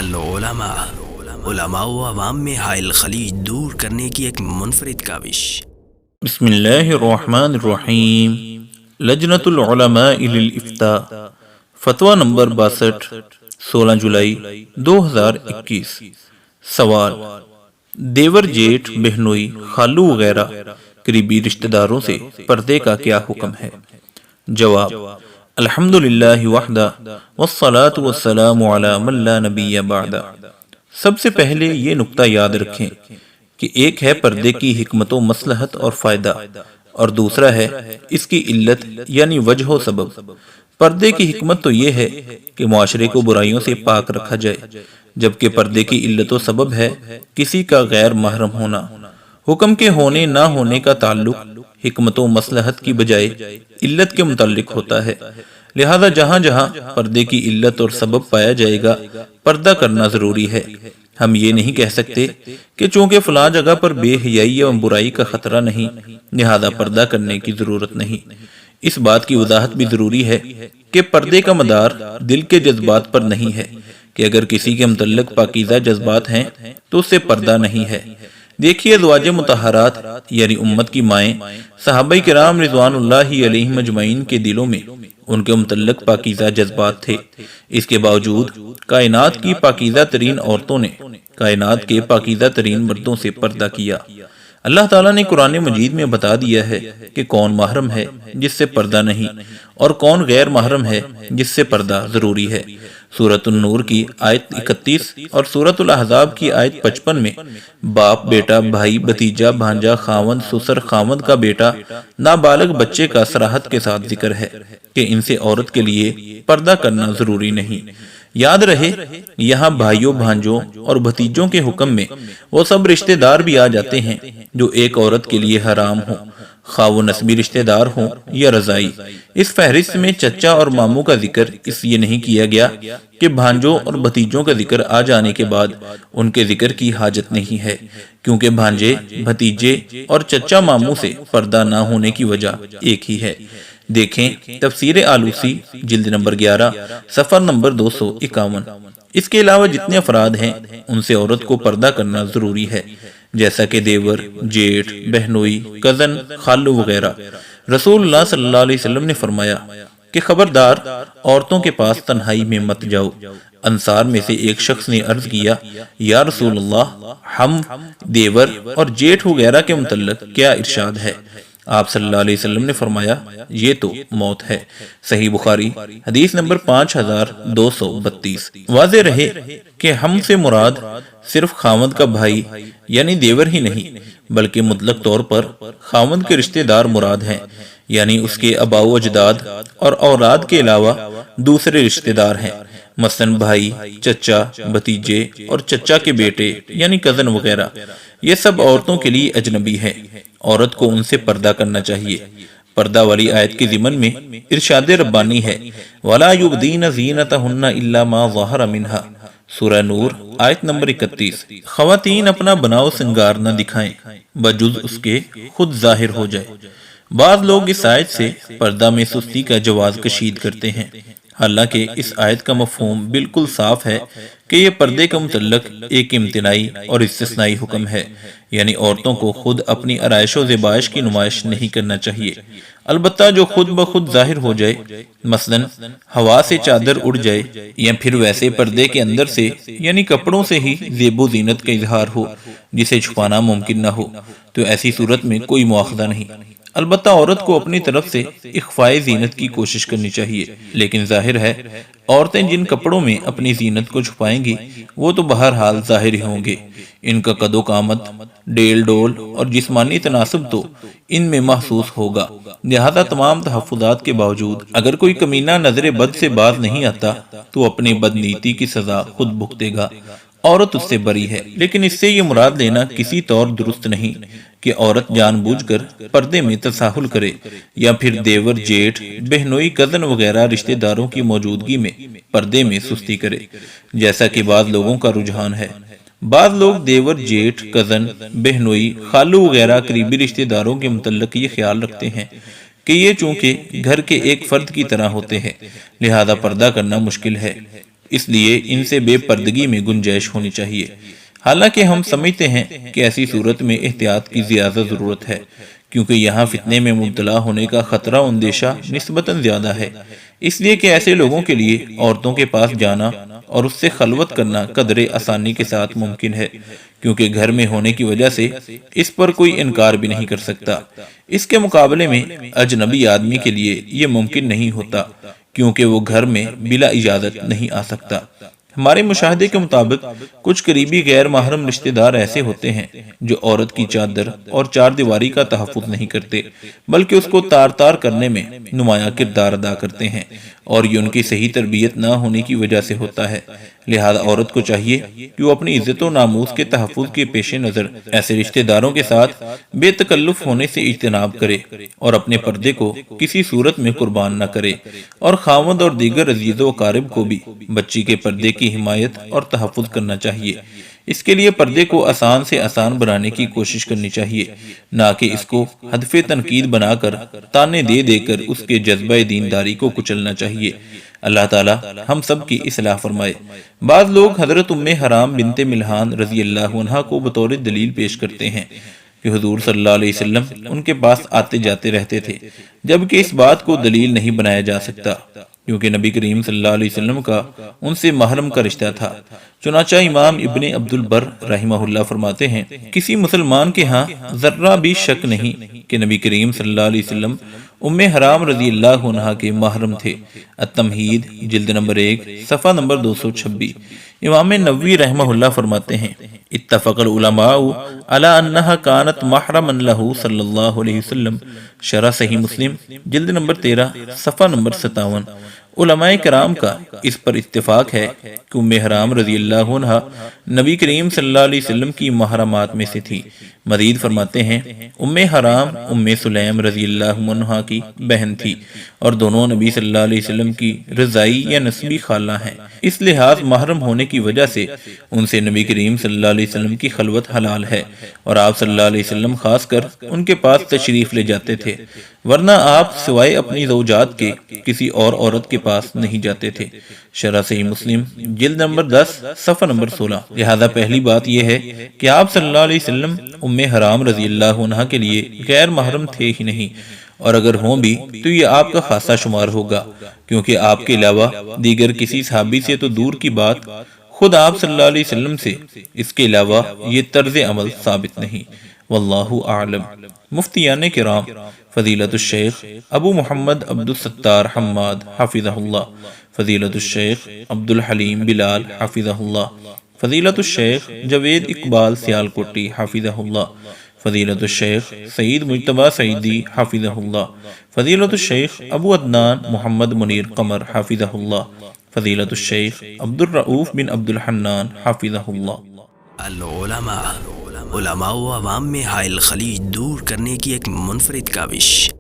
العلماء علماء و عوام میں حائل خلیج دور کرنے کی ایک منفرد کاوش۔ بسم اللہ الرحمن الرحیم۔ لجنۃ العلماء للافتاء، فتویٰ نمبر 62، 16 جولائی 2021۔ سوال: دیور، جیٹھ، بہنوئی، خالو وغیرہ قریبی رشتہ داروں سے پردے کا کیا حکم ہے؟ جواب: الحمدللہ وحدہ والصلاة والسلام علی من لا نبی بعدہ۔ سب سے پہلے یہ نکتہ یاد رکھیں کہ ایک ہے پردے کی حکمت و مصلحت اور فائدہ، اور دوسرا ہے اس کی علت یعنی وجہ و سبب۔ پردے کی حکمت تو یہ ہے کہ معاشرے کو برائیوں سے پاک رکھا جائے، جبکہ پردے کی علت و سبب ہے کسی کا غیر محرم ہونا۔ حکم کے ہونے نہ ہونے کا تعلق حکمت و مصلحت کی بجائے علت کے متعلق ہوتا ہے، لہذا جہاں جہاں پردے کی علت اور سبب پایا جائے گا پردہ کرنا ضروری ہے۔ ہم یہ نہیں کہہ سکتے کہ چونکہ فلاں جگہ پر بے حیائی یا برائی کا خطرہ نہیں لہذا پردہ کرنے کی ضرورت نہیں۔ اس بات کی وضاحت بھی ضروری ہے کہ پردے کا مدار دل کے جذبات پر نہیں ہے کہ اگر کسی کے متعلق پاکیزہ جذبات ہیں تو اس سے پردہ نہیں ہے۔ دیکھیے ازواج مطہرات یعنی امت کی مائیں صحابہ کرام رضوان اللہ علیہم اجمعین کے دلوں میں ان کے متعلق پاکیزہ جذبات تھے، اس کے باوجود کائنات کی پاکیزہ ترین عورتوں نے کائنات کے پاکیزہ ترین مردوں سے پردہ کیا۔ اللہ تعالیٰ نے قرآن مجید میں بتا دیا ہے کہ کون محرم ہے جس سے پردہ نہیں، اور کون غیر محرم ہے جس سے پردہ ضروری ہے۔ سورۃ النور کی آیت 31 اور سورۃ الاحزاب کی آیت 55 میں باپ، بیٹا، بھائی، بھتیجا، بھانجا، خاوند، سسر، خاوند کا بیٹا، نابالغ بچے کا صراحت کے ساتھ ذکر ہے کہ ان سے عورت کے لیے پردہ کرنا ضروری نہیں۔ یاد رہے یہاں بھائیوں، بھانجوں اور بھتیجوں کے حکم میں وہ سب رشتہ دار بھی آ جاتے ہیں جو ایک عورت کے لیے حرام ہوں، خواہ وہ نسبی رشتہ دار ہوں یا رضائی۔ اس فہرست میں چچا اور ماموں کا ذکر اس لیے نہیں کیا گیا کہ بھانجوں اور بھتیجوں کا ذکر آ جانے کے بعد ان کے ذکر کی حاجت نہیں ہے، کیونکہ بھانجے، بھتیجے اور چچا ماموں سے پردہ نہ ہونے کی وجہ ایک ہی ہے۔ دیکھیں تفسیر آلوسی جلد نمبر 11 صفحہ نمبر 251۔ اس کے علاوہ جتنے افراد ہیں ان سے عورت کو پردہ کرنا ضروری ہے، جیسا کہ دیور، جیٹھ، بہنوئی، کزن، خالو وغیرہ۔ رسول اللہ صلی اللہ علیہ وسلم نے فرمایا کہ خبردار عورتوں کے پاس تنہائی میں مت جاؤ۔ انصار میں سے ایک شخص نے عرض کیا، یا رسول اللہ، ہم دیور اور جیٹھ وغیرہ کے متعلق کیا ارشاد ہے؟ آپ صلی اللہ علیہ وسلم نے فرمایا، یہ تو موت ہے۔ صحیح بخاری حدیث نمبر 5232۔ واضح رہے کہ ہم سے مراد صرف خاوند کا بھائی یعنی دیور ہی نہیں بلکہ مطلق طور پر خاوند کے رشتہ دار مراد ہیں، یعنی اس کے آباء و اجداد اور اولاد کے علاوہ دوسرے رشتہ دار ہیں، مثلاً بھائی، چچا، بھتیجے اور چچا کے بیٹے یعنی کزن وغیرہ۔ یہ سب عورتوں کے لیے اجنبی ہے، عورت کو ان سے پردہ کرنا چاہیے۔ پردہ والی آیت کے ضمن میں ارشاد ربانی ہے، وَلَا يُبْدِينَ زِينَتَهُنَّ إِلَّا مَا ظَهَرَ مِنْهَا، سورہ نور آیت نمبر 31۔ خواتین اپنا بناؤ سنگار نہ دکھائیں بجز اس کے خود ظاہر ہو جائے۔ بعض لوگ اس آیت سے پردہ میں سستی کا جواز کشید کرتے ہیں، حالانکہ اس آیت کا مفہوم بالکل صاف ہے کہ یہ پردے کا متعلق ایک امتناعی اور استثنائی حکم ہے، یعنی عورتوں کو خود اپنی آرائش و زیبائش کی نمائش نہیں کرنا چاہیے، البتہ جو خود بخود ظاہر ہو جائے، مثلا ہوا سے چادر اڑ جائے یا پھر ویسے پردے کے اندر سے یعنی کپڑوں سے ہی زیب و زینت کا اظہار ہو جسے چھپانا ممکن نہ ہو، تو ایسی صورت میں کوئی مواخذہ نہیں۔ البتہ عورت کو اپنی طرف سے اخفائے زینت کی کوشش کرنی چاہیے، لیکن ظاہر ہے عورتیں جن کپڑوں میں اپنی زینت کو چھپائیں گی وہ تو بہرحال ظاہر ہی ہوں گے۔ ان کا قد و قامت، ڈیل ڈول اور جسمانی تناسب تو ان میں محسوس ہوگا، لہذا تمام تحفظات کے باوجود اگر کوئی کمینہ نظر بد سے باز نہیں آتا تو اپنی بدنیتی کی سزا خود بھگتے گا، عورت اس سے بری ہے۔ لیکن اس سے یہ مراد لینا کسی طور درست نہیں کہ عورت جان بوجھ کر پردے میں تساہل کرے یا پھر دیور، جیٹھ، بہنوئی، کزن وغیرہ رشتہ داروں کی موجودگی میں پردے میں سستی کرے، جیسا کہ بعض لوگوں کا رجحان ہے۔ بعض لوگ دیور، جیٹھ، کزن، بہنوئی، خالو وغیرہ قریبی رشتہ داروں کے متعلق یہ خیال رکھتے ہیں کہ یہ چونکہ گھر کے ایک فرد کی طرح ہوتے ہیں لہذا پردہ کرنا مشکل ہے۔ اس لیے ان سے بے پردگی میں گنجائش ہونی چاہیے۔ حالانکہ ہم سمجھتے ہیں کہ ایسی صورت میں احتیاط کی زیادہ ضرورت ہے، کیونکہ یہاں فتنے میں مبتلا ہونے کا خطرہ و اندیشہ نسبتاً زیادہ ہے، اس لیے کہ ایسے لوگوں کے لیے عورتوں کے پاس جانا اور اس سے خلوت کرنا قدر آسانی کے ساتھ ممکن ہے، کیونکہ گھر میں ہونے کی وجہ سے اس پر کوئی انکار بھی نہیں کر سکتا۔ اس کے مقابلے میں اجنبی آدمی کے لیے یہ ممکن نہیں ہوتا، کیونکہ وہ گھر میں بلا اجازت نہیں آ سکتا۔ ہمارے مشاہدے کے مطابق کچھ قریبی غیر محرم رشتہ دار ایسے ہوتے ہیں جو عورت کی چادر اور چار دیواری کا تحفظ نہیں کرتے، بلکہ اس کو تار تار کرنے میں نمایاں کردار ادا کرتے ہیں، اور یہ ان کی صحیح تربیت نہ ہونے کی وجہ سے ہوتا ہے۔ لہذا عورت کو چاہیے کہ وہ اپنی عزت و ناموس کے تحفظ کے پیش نظر ایسے رشتہ داروں کے ساتھ بے تکلف ہونے سے اجتناب کرے اور اپنے پردے کو کسی صورت میں قربان نہ کرے، اور خاوند اور دیگر عزیز و اقارب کو بھی بچی کے پردے کی حمایت اور تحفظ کرنا چاہیے۔ اس کے لیے پردے کو آسان سے آسان بنانے کی کوشش کرنی چاہیے، نہ کہ اس کو ہدف تنقید بنا کر تانے دے دے کر اس کے جذبہ دینداری کو کچلنا چاہیے۔ اللہ تعالی ہم سب کی اصلاح فرمائے۔ بعض لوگ حضرت ام حرام بنت ملحان رضی اللہ عنہا کو بطور دلیل پیش کرتے ہیں کہ حضور صلی اللہ علیہ وسلم ان کے پاس آتے جاتے رہتے تھے، جبکہ اس بات کو دلیل نہیں بنایا جا سکتا، کیونکہ نبی کریم صلی اللہ علیہ وسلم کا ان سے محرم کا رشتہ تھا۔ چنانچہ امام ابن عبد البر رحمہ اللہ فرماتے ہیں، کسی مسلمان کے ہاں ذرہ بھی شک نہیں کہ نبی کریم صلی اللہ علیہ وسلم ام حرام رضی اللہ عنہا کے محرم تھے۔ التمہید جلد نمبر 1 صفحہ نمبر 226۔ امام نووی رحمہ اللہ فرماتے ہیں، اتفق العلماء علی انہا کانت محرما لہ صلی اللہ علیہ وسلم، شرح صحیح مسلم جلد نمبر 13 صفحہ نمبر 57۔ علماء کرام کا اس پر اتفاق ہے کہ ام حرام رضی اللہ عنہا نبی کریم صلی اللہ علیہ وسلم کی محرمات میں سے تھی۔ مزید فرماتے ہیں، ام حرام ام سلیم رضی اللہ عنہا کی بہن تھی، اور دونوں نبی صلی اللہ علیہ وسلم کی رضائی یا نسبی خالہ ہیں۔ اس لحاظ محرم ہونے کی وجہ سے ان سے نبی کریم صلی اللہ علیہ وسلم کی خلوت حلال ہے، اور آپ صلی اللہ علیہ وسلم خاص کر ان کے پاس تشریف لے جاتے تھے، ورنہ آپ سوائے اپنی زوجات کے کسی اور عورت کے پاس نہیں جاتے تھے۔ شرح صحیح مسلم جلد نمبر 10 صفحہ نمبر 16۔ لہذا پہلی بات یہ ہے کہ آپ صلی اللہ علیہ وسلم ام حرام رضی اللہ عنہا کے لیے غیر محرم تھے ہی نہیں، اور اگر ہوں بھی تو یہ آپ کا خاصہ شمار ہوگا، کیونکہ آپ کے علاوہ دیگر کسی صحابی سے تو دور کی بات، خود آپ صلی اللہ علیہ وسلم سے اس کے علاوہ یہ طرز عمل ثابت نہیں۔ واللہ اعلم۔ مفتیان کرام فضیلت الشیخ ابو محمد عبد الستار حماد حفظہ اللہ، فضیلت الشیخ عبد الحلیم بلال حفظہ اللہ، فضیلت الشیخ جوید اقبال سیالکوٹی حفظہ اللہ، فضیلت الشیخ سعید مجتبی سعیدی حفظہ اللہ، فضیلت الشیخ ابو عدنان محمد منیر قمر حفظہ اللہ، فضیلت الشیخ عبد الرؤوف بن عبد الحنان حفظہ اللہ۔ العلماء، علماء و عوام میں حائل خلیج دور کرنے کی ایک منفرد کاوش۔